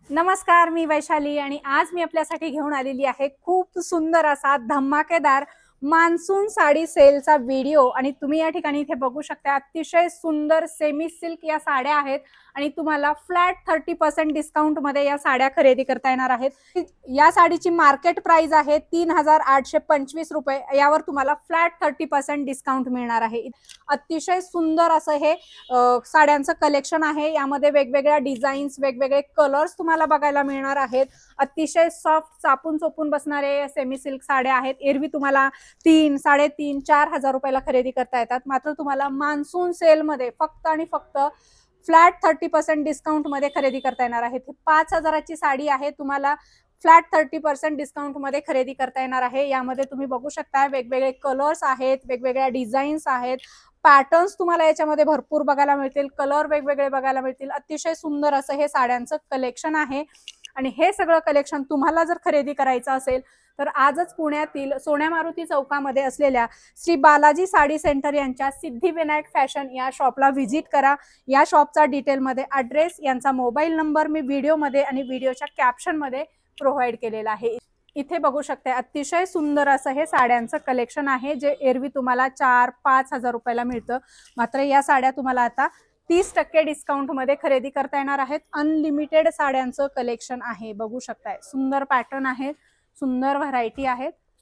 नमस्कार, मी वैशाली आणि आज मी आपल्यासाठी घेऊन आलेली आहे खूप सुंदर असा धमाकेदार मान्सून साडी सेलचा व्हिडिओ। आणि तुम्ही या ठिकाणी इथे बघू शकता अतिशय सुंदर सेमी सिल्क या साड्या आहेत आणि तुम्हाला फ्लॅट 30% डिस्काउंट मध्ये या साड्या खरेदी करता येणार आहेत। या साडीची मार्केट प्राइस आहे 3825 रुपये, यावर तुम्हाला फ्लॅट 30% डिस्काउंट मिळणार आहे। अतिशय सुंदर असं हे साड्यांचं कलेक्शन आहे। यामध्ये वेगवेगळ्या डिझाईन्स, वेगवेगळे कलर्स तुम्हाला बघायला मिळणार आहेत। अतिशय सॉफ्ट चापून चोपून बसणारे सेमी सिल्क साड्या आहेत। एरवी तुम्हाला 3, 3.5, 4,000 रुपयाला खरेदी करता येतात, मात्र तुम्हाला मान्सून सेल मध्ये फक्त आणि फक्त फ्लॅट 30% डिस्काउंट मध्ये खरेदी करता येणार आहे। 5,000 ची साडी आहे, तुम्हाला फ्लॅट 30% डिस्काउंट मध्ये खरेदी करता येणार आहे। यामध्ये तुम्ही बघू शकता वेगवेगळे कलर्स आहेत, वेगवेगळ्या डिझाईन्स आहेत, पॅटर्न्स तुम्हाला याच्यामध्ये भरपूर बघायला मिळतील, कलर वेगवेगळे बघायला मिळतील। अतिशय सुंदर असं हे साड्यांचं कलेक्शन आहे आणि हे सगळं कलेक्शन तुम्हाला जर खरेदी करायचं असेल तर आजच पुण्यातील सोन्या मारुती चौकामध्ये असलेल्या श्री बालाजी साडी सेंटर यांच्या सिद्धिविनायक फॅशन या शॉपला व्हिजिट करा। या शॉपचा डिटेलमध्ये ॲड्रेस, यांचा मोबाईल नंबर मी व्हिडिओमध्ये आणि व्हिडिओच्या कॅप्शनमध्ये प्रोव्हाइड केलेला आहे। इथे बघू शकता अतिशय सुंदर असं हे साड्यांचं कलेक्शन आहे, जे एरवी तुम्हाला 4-5 हजार रुपयाला मिळतं, मात्र या साड्या तुम्हाला आता 30% डिस्काउंट मध्ये खरेदी करता येणार आहेत। अनलिमिटेड साड्यांचं कलेक्शन आहे, बघू शकताय सुंदर पॅटर्न आहे, सुंदर व्हरायटी आहेत।